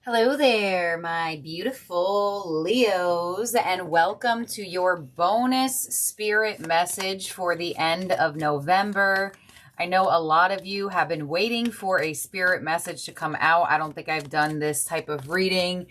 Hello there, my beautiful Leos, and welcome to your bonus spirit message for the end of November. I know a lot of you have been waiting for a spirit message to come out. I don't think I've done this type of reading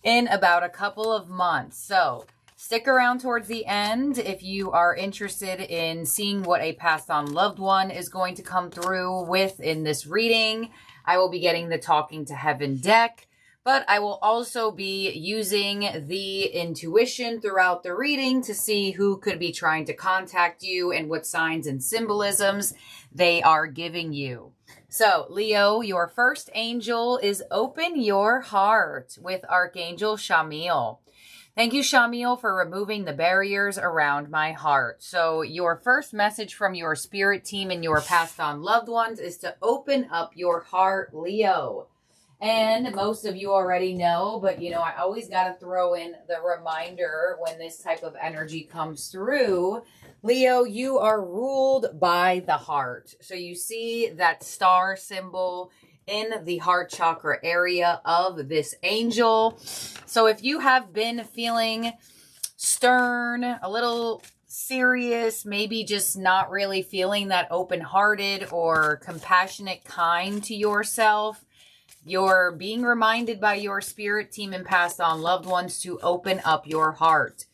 in about a couple of months. So stick around towards the end if you are interested in seeing what a passed on loved one is going to come through with in this reading. I will be getting the Talking to Heaven deck. But I will also be using the intuition throughout the reading to see who could be trying to contact you and what signs and symbolisms they are giving you. So, Leo, your first angel is Open Your Heart with Archangel Shamiel. Thank you, Shamiel, for removing the barriers around my heart. So your first message from your spirit team and your passed on loved ones is to open up your heart, Leo. And most of you already know, but I always got to throw in the reminder when this type of energy comes through. Leo, you are ruled by the heart. So you see that star symbol in the heart chakra area of this angel. So if you have been feeling stern, a little serious, maybe just not really feeling that open-hearted or compassionate, kind to yourself, you're being reminded by your spirit team and passed on loved ones to open up your heart.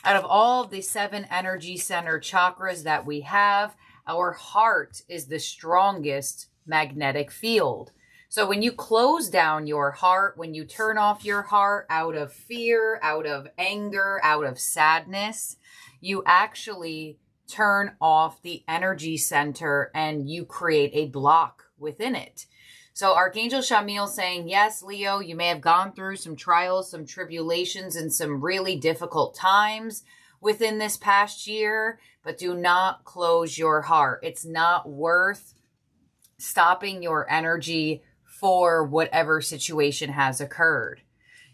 Out of all of the 7 energy center chakras that we have, our heart is the strongest magnetic field. So when you close down your heart, when you turn off your heart out of fear, out of anger, out of sadness, you actually turn off the energy center and you create a block within it. So Archangel Shamiel saying, yes, Leo, you may have gone through some trials, some tribulations, and some really difficult times within this past year, but do not close your heart. It's not worth stopping your energy for whatever situation has occurred.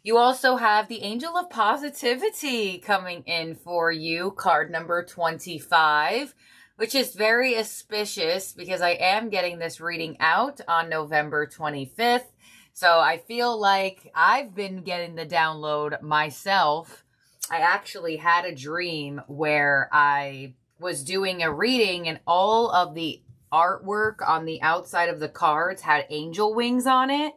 You also have the Angel of Positivity coming in for you, card number 25. Which is very auspicious because I am getting this reading out on November 25th. So I feel like I've been getting the download myself. I actually had a dream where I was doing a reading and all of the artwork on the outside of the cards had angel wings on it.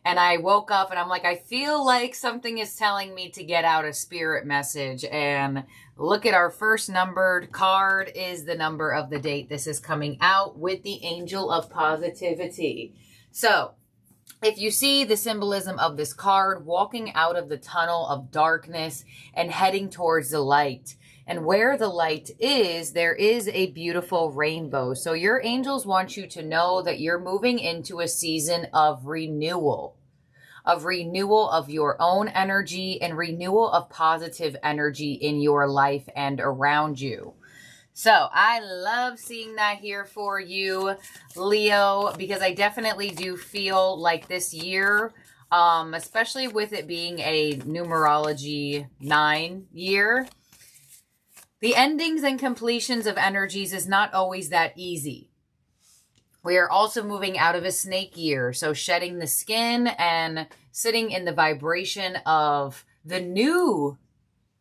And I woke up and I'm like, I feel like something is telling me to get out a spirit message. And look at our first numbered card is the number of the date this is coming out with the Angel of Positivity. So if you see the symbolism of this card, walking out of the tunnel of darkness and heading towards the light. And where the light is, there is a beautiful rainbow. So your angels want you to know that you're moving into a season of renewal of your own energy and renewal of positive energy in your life and around you. So I love seeing that here for you, Leo, because I definitely do feel like this year, especially with it being a numerology 9 year, the endings and completions of energies is not always that easy. We are also moving out of a snake year, so shedding the skin and sitting in the vibration of the new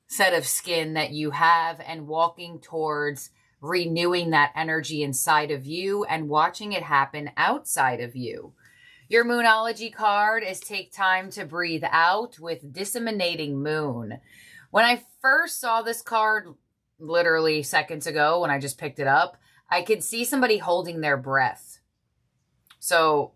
set of skin that you have and walking towards renewing that energy inside of you and watching it happen outside of you. Your Moonology card is Take Time to Breathe Out with Disseminating Moon. When I first saw this card, literally seconds ago when I just picked it up, I could see somebody holding their breath. So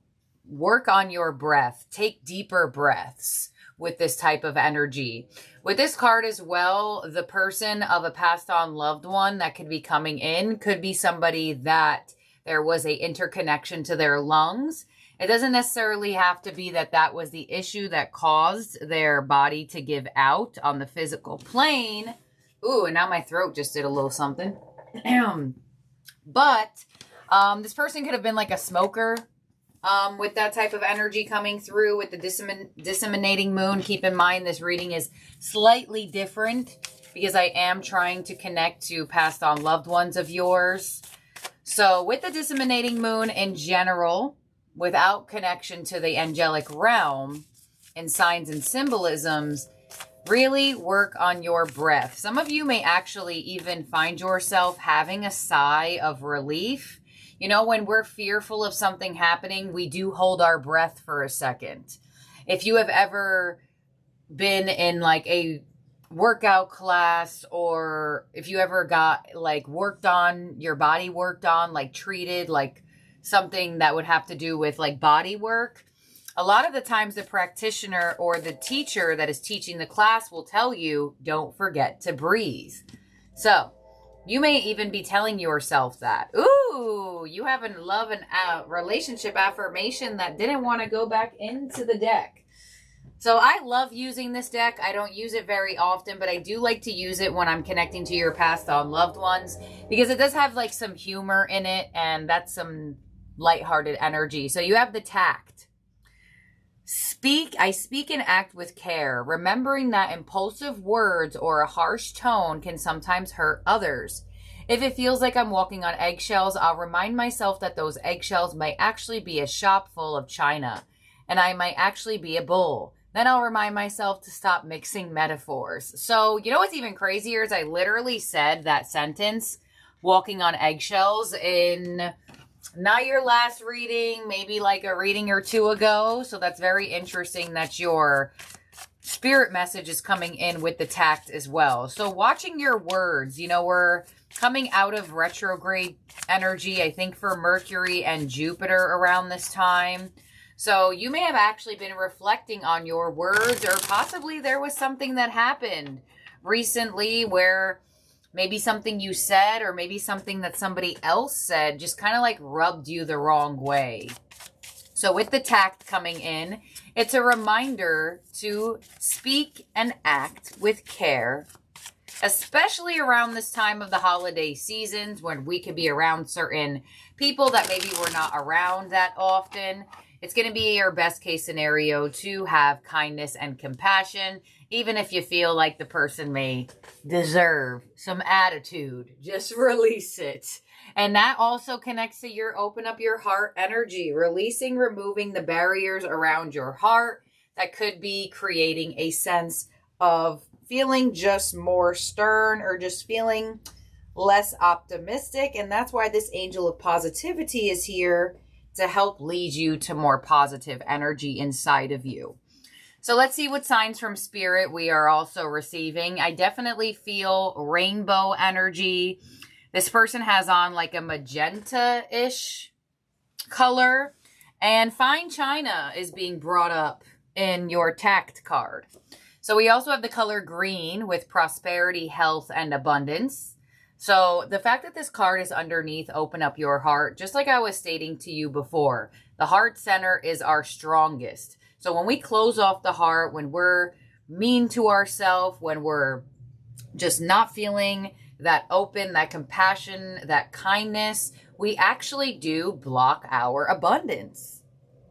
work on your breath. Take deeper breaths with this type of energy. With this card as well, the person of a passed on loved one that could be coming in could be somebody that there was a interconnection to their lungs. It doesn't necessarily have to be that that was the issue that caused their body to give out on the physical plane. Ooh, and now my throat just did a little something. But this person could have been like a smoker with that type of energy coming through with the disseminating moon. Keep in mind this reading is slightly different because I am trying to connect to passed on loved ones of yours. So with the disseminating moon in general, without connection to the angelic realm, in signs and symbolisms, really work on your breath. Some of you may actually even find yourself having a sigh of relief. You know, when we're fearful of something happening, we do hold our breath for a second. If you have ever been in like a workout class, or if you ever got like worked on, your body worked on, like treated, like something that would have to do with like body work, a lot of the times the practitioner or the teacher that is teaching the class will tell you, don't forget to breathe. So you may even be telling yourself that. Ooh, you have a love and relationship affirmation that didn't want to go back into the deck. So I love using this deck. I don't use it very often, but I do like to use it when I'm connecting to your passed on loved ones, because it does have like some humor in it, and that's some lighthearted energy. So you have the tact. I speak and act with care, remembering that impulsive words or a harsh tone can sometimes hurt others. If it feels like I'm walking on eggshells, I'll remind myself that those eggshells might actually be a shop full of china, and I might actually be a bull. Then I'll remind myself to stop mixing metaphors. So, you know what's even crazier is I literally said that sentence, walking on eggshells, in not your last reading, maybe like a reading or two ago. So that's very interesting that your spirit message is coming in with the tact as well. So watching your words, you know, we're coming out of retrograde energy, I think, for Mercury and Jupiter around this time. So you may have actually been reflecting on your words, or possibly there was something that happened recently where maybe something you said, or maybe something that somebody else said, just kind of like rubbed you the wrong way. So with the tact coming in, it's a reminder to speak and act with care, especially around this time of the holiday seasons when we could be around certain people that maybe we're not around that often. It's going to be your best case scenario to have kindness and compassion, even if you feel like the person may deserve some attitude. Just release it. And that also connects to your open up your heart energy, releasing, removing the barriers around your heart that could be creating a sense of feeling just more stern, or just feeling less optimistic. And that's why this angel of positivity is here, to help lead you to more positive energy inside of you. So let's see what signs from spirit we are also receiving. I definitely feel rainbow energy. This person has on like a magenta-ish color, and fine china is being brought up in your tact card. So we also have the color green with prosperity, health, and abundance. So the fact that this card is underneath open up your heart, just like I was stating to you before, the heart center is our strongest. So when we close off the heart, when we're mean to ourselves, when we're just not feeling that open, that compassion, that kindness, we actually do block our abundance.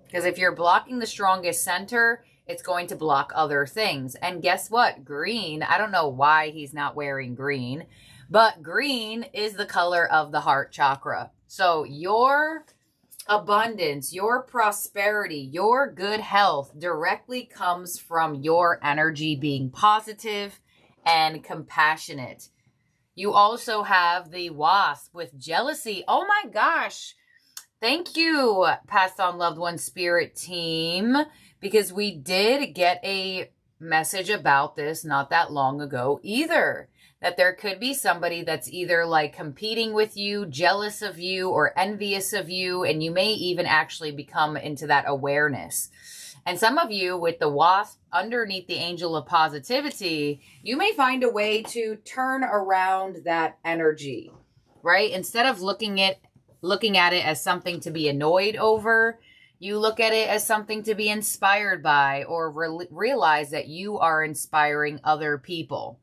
Because if you're blocking the strongest center, it's going to block other things. And guess what? Green, I don't know why he's not wearing green, but green is the color of the heart chakra. So your abundance, your prosperity, your good health directly comes from your energy being positive and compassionate. You also have the wasp with jealousy. Oh my gosh. Thank you, Passed On Loved One Spirit Team, because we did get a message about this not that long ago either. That there could be somebody that's either like competing with you, jealous of you, or envious of you, and you may even actually become into that awareness. And some of you with the wasp underneath the angel of positivity, you may find a way to turn around that energy, right? Instead of looking at it as something to be annoyed over, you look at it as something to be inspired by, or realize that you are inspiring other people.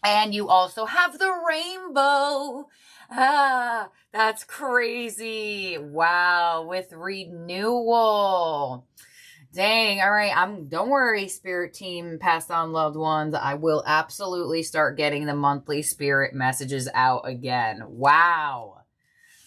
And you also have the rainbow. Ah, that's crazy. Wow, with renewal. Dang, all right. Don't worry, Spirit Team, Passed On Loved Ones. I will absolutely start getting the monthly spirit messages out again. Wow.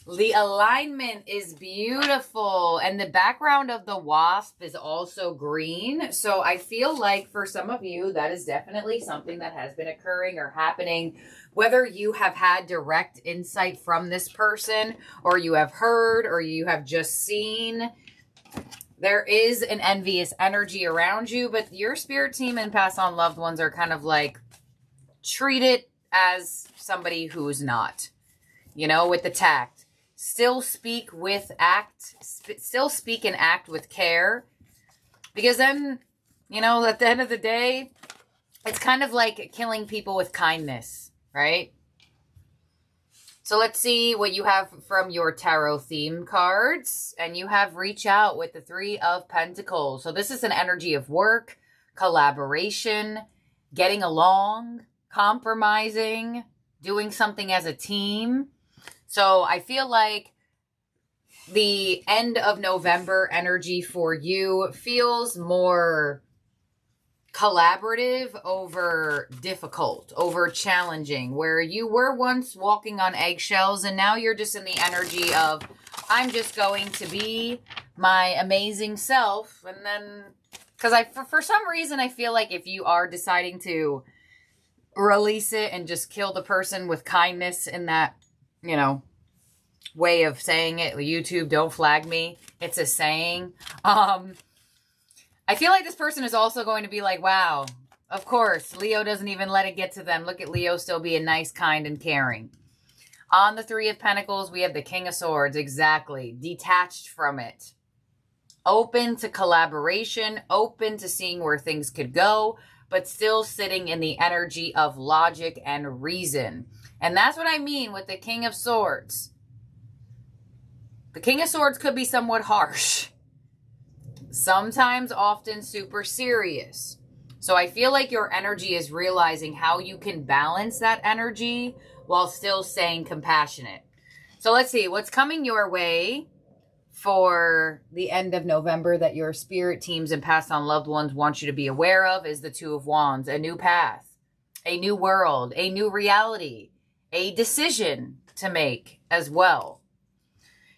The alignment is beautiful. And the background of the wasp is also green. So I feel like for some of you, that is definitely something that has been occurring or happening. Whether you have had direct insight from this person, or you have heard, or you have just seen, there is an envious energy around you. But your spirit team and past on loved ones are kind of like, treat it as somebody who's not, you know, with the tact. Still speak and act with care, because then, you know, at the end of the day, it's kind of like killing people with kindness, right? So let's see what you have from your tarot theme cards. And you have reach out with the 3 of Pentacles. So this is an energy of work, collaboration, getting along, compromising, doing something as a team. So I feel like the end of November energy for you feels more collaborative over difficult, over challenging, where you were once walking on eggshells and now you're just in the energy of, I'm just going to be my amazing self. And then, because for some reason, I feel like if you are deciding to release it and just kill the person with kindness in that, you know, way of saying it, YouTube, don't flag me, it's a saying. I feel like this person is also going to be like, wow, of course, Leo doesn't even let it get to them. Look at Leo still being nice, kind, and caring. On the 3 of Pentacles, we have the King of Swords. Exactly. Detached from it. Open to collaboration, open to seeing where things could go, but still sitting in the energy of logic and reason. And that's what I mean with the King of Swords. The King of Swords could be somewhat harsh. Sometimes, often super serious. So I feel like your energy is realizing how you can balance that energy while still staying compassionate. So let's see what's coming your way for the end of November that your spirit teams and past on loved ones want you to be aware of is the 2 of Wands. A new path, a new world, a new reality, a decision to make as well.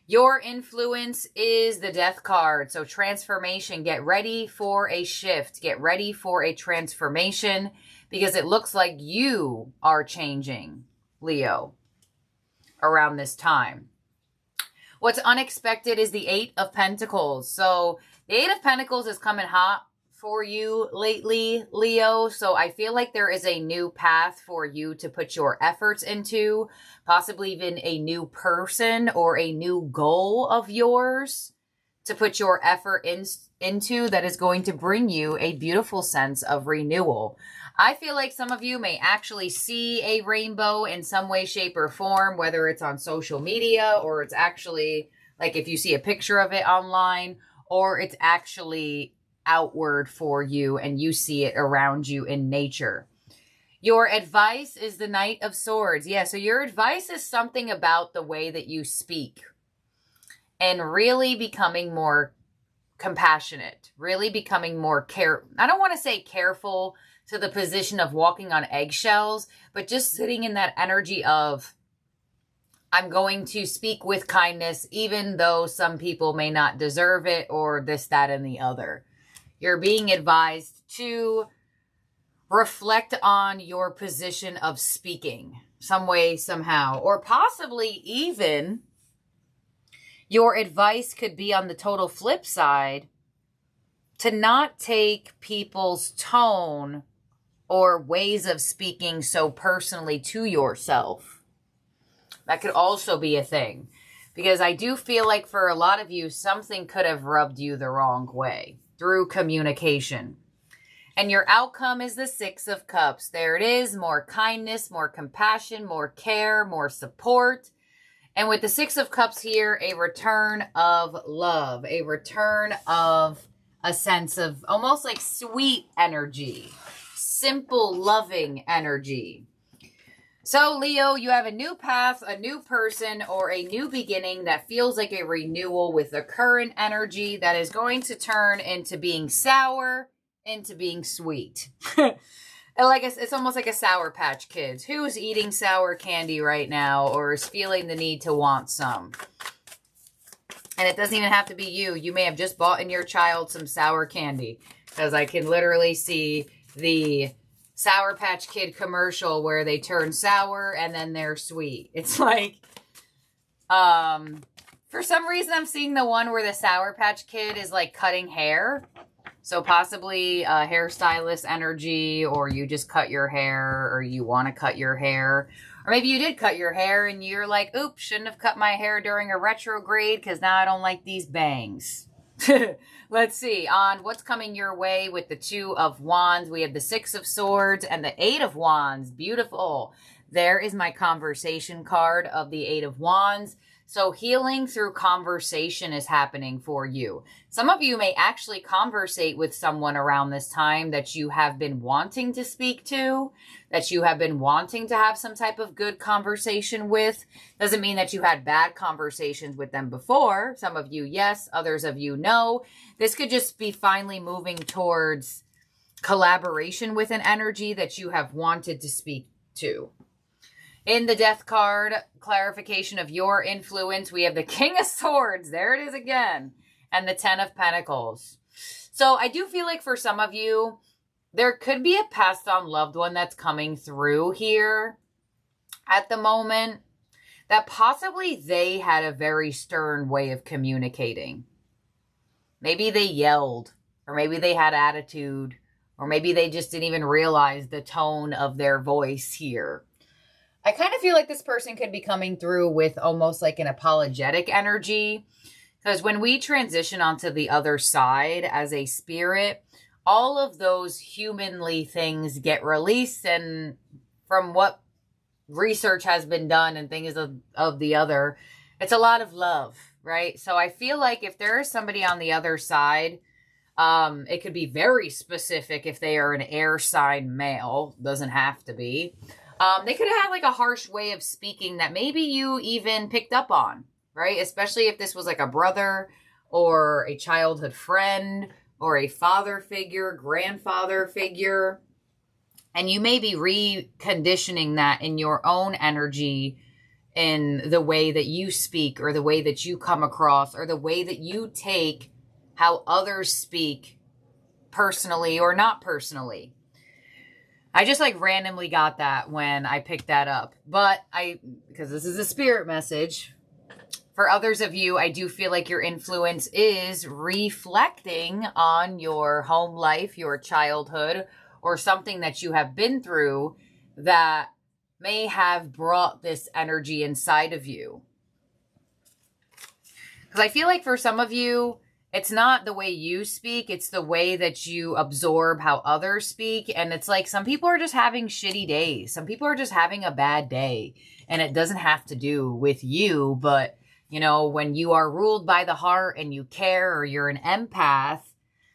Your influence is the Death card. So transformation, get ready for a shift. Get ready for a transformation because it looks like you are changing, Leo, around this time. What's unexpected is the 8 of Pentacles. So the 8 of Pentacles is coming hot for you lately, Leo. So I feel like there is a new path for you to put your efforts into, possibly even a new person or a new goal of yours to put your effort into that is going to bring you a beautiful sense of renewal. I feel like some of you may actually see a rainbow in some way, shape, or form, whether it's on social media or it's actually like if you see a picture of it online, or it's actually outward for you and you see it around you in nature. Your advice is the Knight of Swords. Yeah, so your advice is something about the way that you speak and really becoming more compassionate, really becoming more I don't want to say careful to the position of walking on eggshells, but just sitting in that energy of, I'm going to speak with kindness, even though some people may not deserve it or this, that, and the other. You're being advised to reflect on your position of speaking some way, somehow, or possibly even your advice could be on the total flip side to not take people's tone or ways of speaking so personally to yourself. That could also be a thing, because I do feel like for a lot of you, something could have rubbed you the wrong way through communication. And your outcome is the 6 of Cups. There it is. More kindness, more compassion, more care, more support. And with the 6 of Cups here, a return of love, a return of a sense of almost like sweet energy, simple, loving energy. So, Leo, you have a new path, a new person, or a new beginning that feels like a renewal with the current energy that is going to turn into being sour, into being sweet. And like it's almost like a Sour Patch Kids. Who's eating sour candy right now or is feeling the need to want some? And it doesn't even have to be you. You may have just bought in your child some sour candy. Because I can literally see the Sour Patch Kid commercial where they turn sour and then they're sweet. It's like, for some reason I'm seeing the one where the Sour Patch Kid is like cutting hair. So possibly a hairstylist energy, or you just cut your hair, or you want to cut your hair. Or maybe you did cut your hair and you're like, oops, shouldn't have cut my hair during a retrograde because now I don't like these bangs. Let's see on what's coming your way with the Two of Wands. We have the Six of Swords and the Eight of Wands. Beautiful. There is my conversation card of the Eight of Wands. So healing through conversation is happening for you. Some of you may actually conversate with someone around this time that you have been wanting to speak to, that you have been wanting to have some type of good conversation with. Doesn't mean that you had bad conversations with them before. Some of you, yes. Others of you, no. This could just be finally moving towards collaboration with an energy that you have wanted to speak to. In the Death card, clarification of your influence, we have the King of Swords. There it is again. And the Ten of Pentacles. So I do feel like for some of you, there could be a passed on loved one that's coming through here at the moment. That possibly they had a very stern way of communicating. Maybe they yelled. Or maybe they had attitude. Or maybe they just didn't even realize the tone of their voice here. I kind of feel like this person could be coming through with almost like an apologetic energy. Because when we transition onto the other side as a spirit, all of those humanly things get released. And from what research has been done and things of the other, it's a lot of love, right? So I feel like if there is somebody on the other side, it could be very specific if they are an air sign male. Doesn't have to be. They could have had like a harsh way of speaking that maybe you even picked up on, right? Especially if this was like a brother or a childhood friend or a father figure, grandfather figure. And you may be reconditioning that in your own energy in the way that you speak or the way that you come across or the way that you take how others speak personally or not personally. I just like randomly got that when I picked that up. But because this is a spirit message, for others of you, I do feel like your influence is reflecting on your home life, your childhood, or something that you have been through that may have brought this energy inside of you. Because I feel like for some of you, it's not the way you speak, it's the way that you absorb how others speak. And it's like some people are just having shitty days. Some people are just having a bad day. And it doesn't have to do with you. But, you know, when you are ruled by the heart and you care or you're an empath,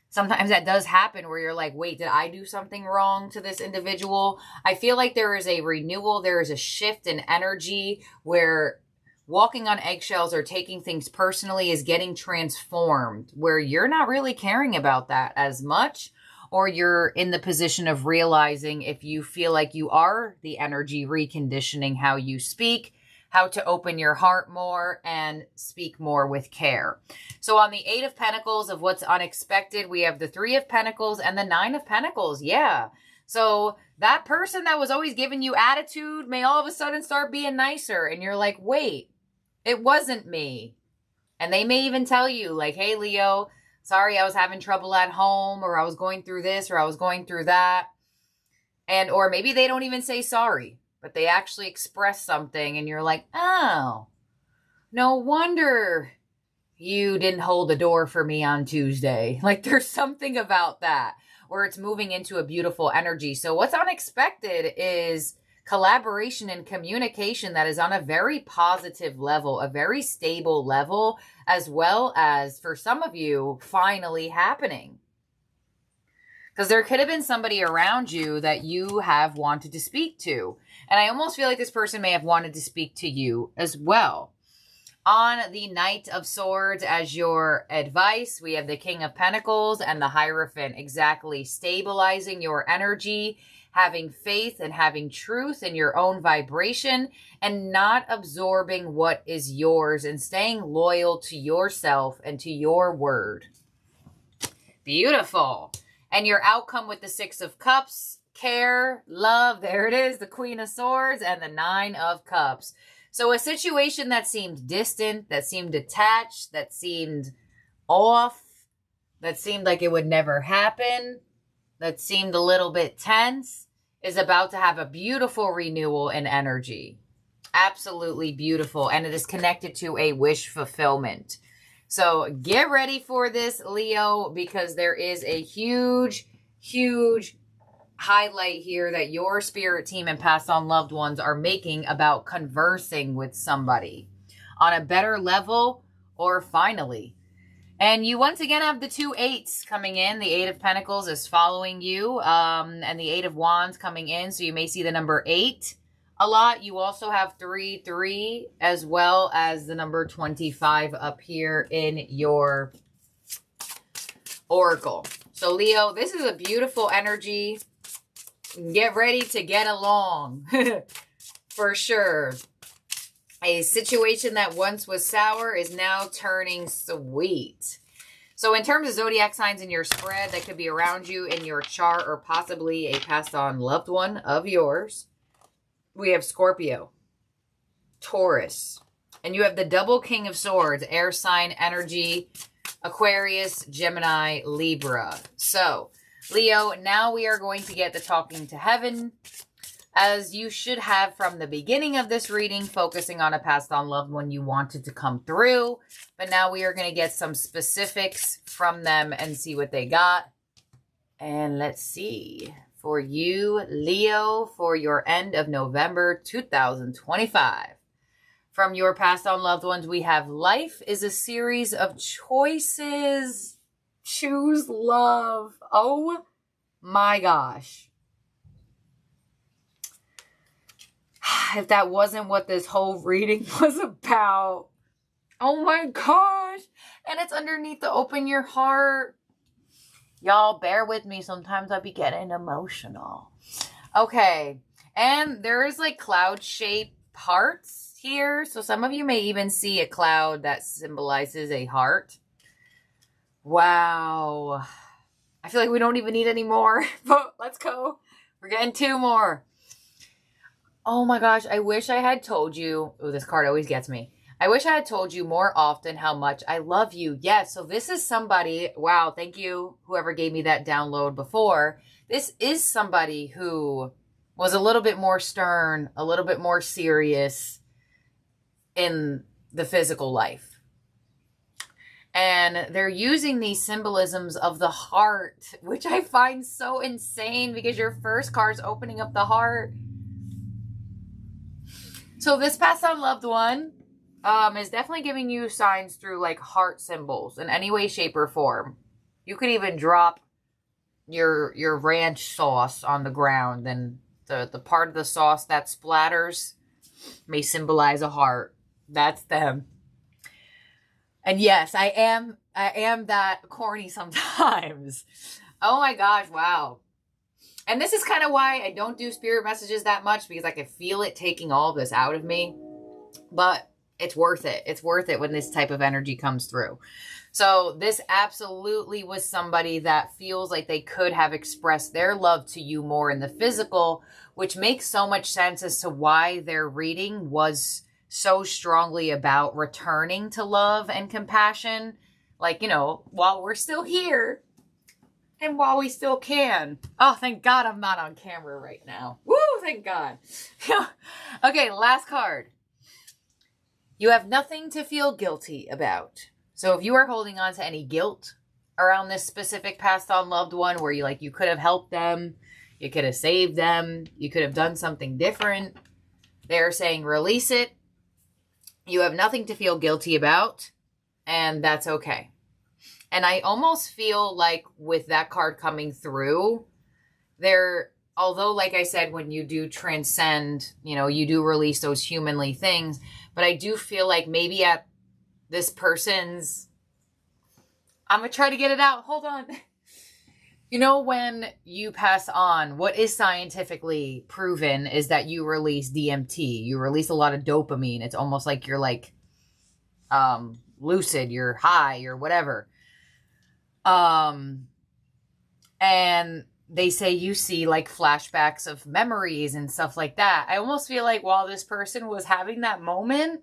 sometimes that does happen where you're like, wait, did I do something wrong to this individual? I feel like there is a renewal. There is a shift in energy where walking on eggshells or taking things personally is getting transformed, where you're not really caring about that as much, or you're in the position of realizing if you feel like you are the energy reconditioning how you speak, how to open your heart more and speak more with care. So on the Eight of Pentacles of what's unexpected, we have the Three of Pentacles and the Nine of Pentacles. Yeah. So that person that was always giving you attitude may all of a sudden start being nicer. And you're like, wait, it wasn't me. And they may even tell you like, hey, Leo, sorry, I was having trouble at home, or I was going through this, or I was going through that. And, or maybe they don't even say sorry, but they actually express something and you're like, oh, no wonder you didn't hold the door for me on Tuesday. Like there's something about that where it's moving into a beautiful energy. So what's unexpected is collaboration and communication that is on a very positive level, a very stable level, as well as for some of you finally happening. Because there could have been somebody around you that you have wanted to speak to. And I almost feel like this person may have wanted to speak to you as well. On the Knight of Swords as your advice, we have the King of Pentacles and the Hierophant. Exactly. Stabilizing your energy, having faith and having truth in your own vibration, and not absorbing what is yours and staying loyal to yourself and to your word. Beautiful. And your outcome with the Six of Cups, care, love, there it is, the Queen of Swords and the Nine of Cups. So a situation that seemed distant, that seemed detached, that seemed off, that seemed like it would never happen, that seemed a little bit tense, is about to have a beautiful renewal in energy. Absolutely beautiful. And it is connected to a wish fulfillment. So get ready for this, Leo, because there is a huge, huge highlight here that your spirit team and passed on loved ones are making about conversing with somebody on a better level or finally. And you once again have the 2 8s coming in. The 8 of Pentacles is following you, and the 8 of Wands coming in. So you may see the number 8 a lot. You also have 3 3 as well as the number 25 up here in your oracle. So Leo, this is a beautiful energy. Get ready to get along for sure. A situation that once was sour is now turning sweet. So in terms of zodiac signs in your spread that could be around you in your chart or possibly a passed on loved one of yours, we have Scorpio, Taurus, and you have the double King of Swords, air sign energy, Aquarius, Gemini, Libra. So Leo, now we are going to get the talking to heaven, as you should have from the beginning of this reading, focusing on a passed on loved one you wanted to come through. But now we are going to get some specifics from them and see what they got. And let's see. For you, Leo, for your end of November 2025. From your passed on loved ones, we have life is a series of choices. Choose love. Oh my gosh. If that wasn't what this whole reading was about. Oh my gosh. And it's underneath the open your heart. Y'all bear with me. Sometimes I be getting emotional. Okay. And there is like cloud shaped hearts here. So some of you may even see a cloud that symbolizes a heart. Wow. I feel like we don't even need any more, but let's go. We're getting 2 more. Oh my gosh. I wish I had told you. Oh, this card always gets me. I wish I had told you more often how much I love you. Yes. So this is somebody. Wow. Thank you. Whoever gave me that download before. This is somebody who was a little bit more stern, a little bit more serious in the physical life. And they're using these symbolisms of the heart, which I find so insane because your first card's opening up the heart. So this passed on loved one is definitely giving you signs through like heart symbols in any way, shape, or form. You could even drop your ranch sauce on the ground, and the part of the sauce that splatters may symbolize a heart. That's them. And yes, I am that corny sometimes. Oh my gosh, wow. And this is kind of why I don't do spirit messages that much, because I can feel it taking all of this out of me. But it's worth it. It's worth it when this type of energy comes through. So this absolutely was somebody that feels like they could have expressed their love to you more in the physical, which makes so much sense as to why their reading was so strongly about returning to love and compassion. Like, you know, while we're still here and while we still can. Oh, thank God I'm not on camera right now. Woo, thank God. Okay, last card. You have nothing to feel guilty about. So if you are holding on to any guilt around this specific passed on loved one where you could have helped them, you could have saved them, you could have done something different, they're saying release it. You have nothing to feel guilty about, and that's okay. And I almost feel like with that card coming through, although like I said, when you do transcend, you do release those humanly things, but I do feel like maybe at this person's, I'm going to try to get it out. Hold on. You know, when you pass on, what is scientifically proven is that you release DMT. You release a lot of dopamine. It's almost like you're like lucid, you're high or whatever. And they say you see like flashbacks of memories and stuff like that. I almost feel like while this person was having that moment,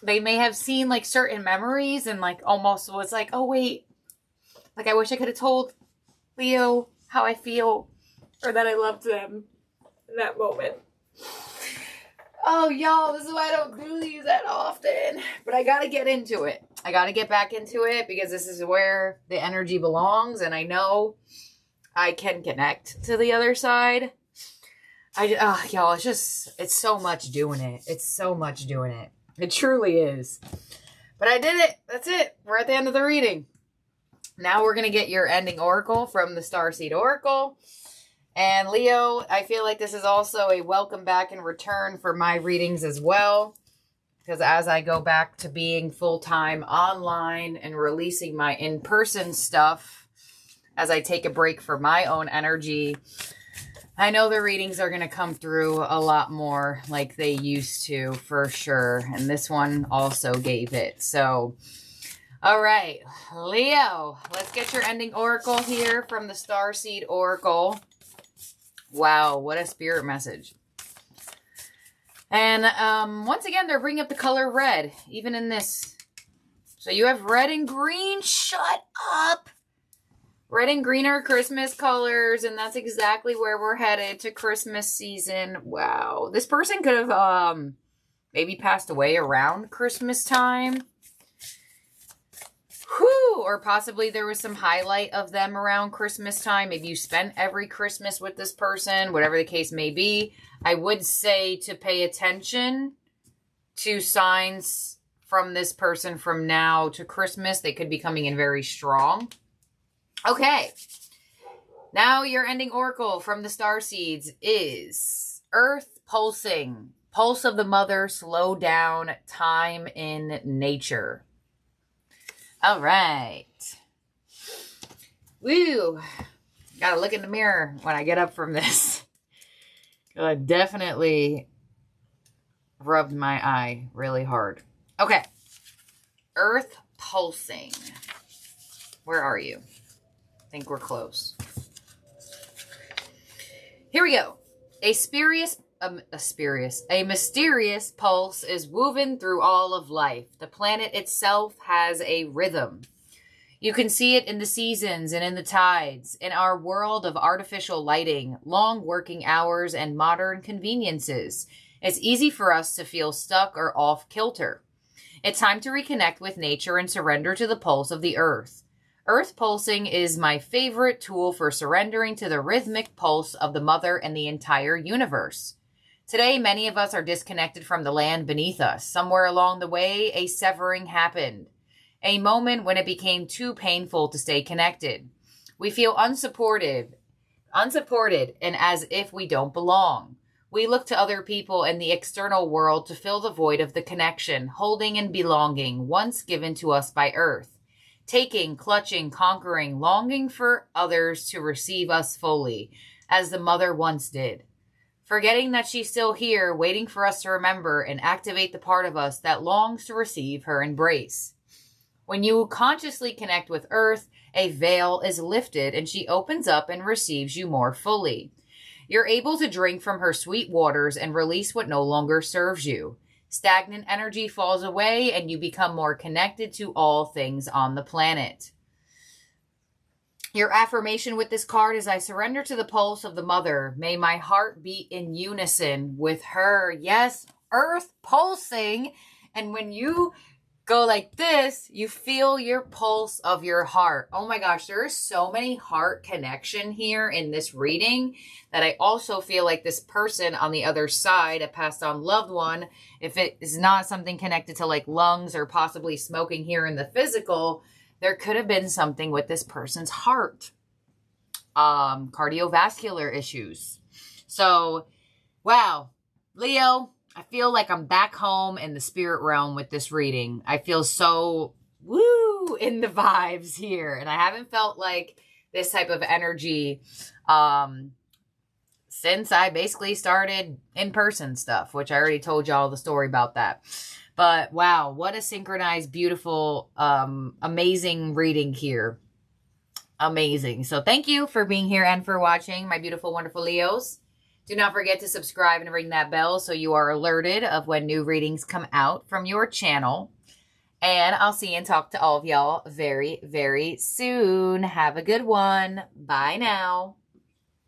they may have seen like certain memories and like almost was like, oh wait, like I wish I could have told Leo how I feel or that I loved them in that moment. Oh, y'all, this is why I don't do these that often. But I got to get into it. I got to get back into it because this is where the energy belongs. And I know I can connect to the other side. Y'all, it's so much doing it. It's so much doing it. It truly is. But I did it. That's it. We're at the end of the reading. Now we're going to get your ending oracle from the Starseed Oracle. And Leo, I feel like this is also a welcome back and return for my readings as well. Because as I go back to being full-time online and releasing my in-person stuff, as I take a break for my own energy, I know the readings are going to come through a lot more like they used to, for sure. And this one also gave it. So, all right, Leo, let's get your ending oracle here from the Starseed Oracle. Wow, what a spirit message. And once again, they're bringing up the color red, even in this. So you have red and green. Shut up. Red and green are Christmas colors, and that's exactly where we're headed to Christmas season. Wow. This person could have maybe passed away around Christmas time. Whew, or possibly there was some highlight of them around Christmas time. Maybe you spent every Christmas with this person, whatever the case may be. I would say to pay attention to signs from this person from now to Christmas. They could be coming in very strong. Okay. Now your ending oracle from the Starseeds is Earth pulsing. Pulse of the mother, slow down, time in nature. All right. Woo. Gotta look in the mirror when I get up from this. I definitely rubbed my eye really hard. Okay. Earth pulsing. Where are you? I think we're close. Here we go. A mysterious pulse is woven through all of life. The planet itself has a rhythm. You can see it in the seasons and in the tides. In our world of artificial lighting, long working hours, and modern conveniences, it's easy for us to feel stuck or off kilter. It's time to reconnect with nature and surrender to the pulse of the earth. Earth pulsing is my favorite tool for surrendering to the rhythmic pulse of the mother and the entire universe. Today, many of us are disconnected from the land beneath us. Somewhere along the way, a severing happened. A moment when it became too painful to stay connected. We feel unsupported, and as if we don't belong. We look to other people and the external world to fill the void of the connection, holding and belonging once given to us by Earth. Taking, clutching, conquering, longing for others to receive us fully, as the mother once did. Forgetting that she's still here, waiting for us to remember and activate the part of us that longs to receive her embrace. When you consciously connect with Earth, a veil is lifted and she opens up and receives you more fully. You're able to drink from her sweet waters and release what no longer serves you. Stagnant energy falls away and you become more connected to all things on the planet. Your affirmation with this card is, I surrender to the pulse of the mother. May my heart beat in unison with her. Yes, Earth pulsing. And when you go like this, you feel your pulse of your heart. Oh my gosh, there is so many heart connection here in this reading that I also feel like this person on the other side, a passed on loved one, if it is not something connected to like lungs or possibly smoking here in the physical, there could have been something with this person's heart. Cardiovascular issues. So, wow. Leo, I feel like I'm back home in the spirit realm with this reading. I feel so woo in the vibes here. And I haven't felt like this type of energy since I basically started in-person stuff, which I already told y'all the story about that. But wow, what a synchronized, beautiful, amazing reading here. Amazing. So thank you for being here and for watching, my beautiful, wonderful Leos. Do not forget to subscribe and ring that bell so you are alerted of when new readings come out from your channel. And I'll see and talk to all of y'all very, very soon. Have a good one. Bye now.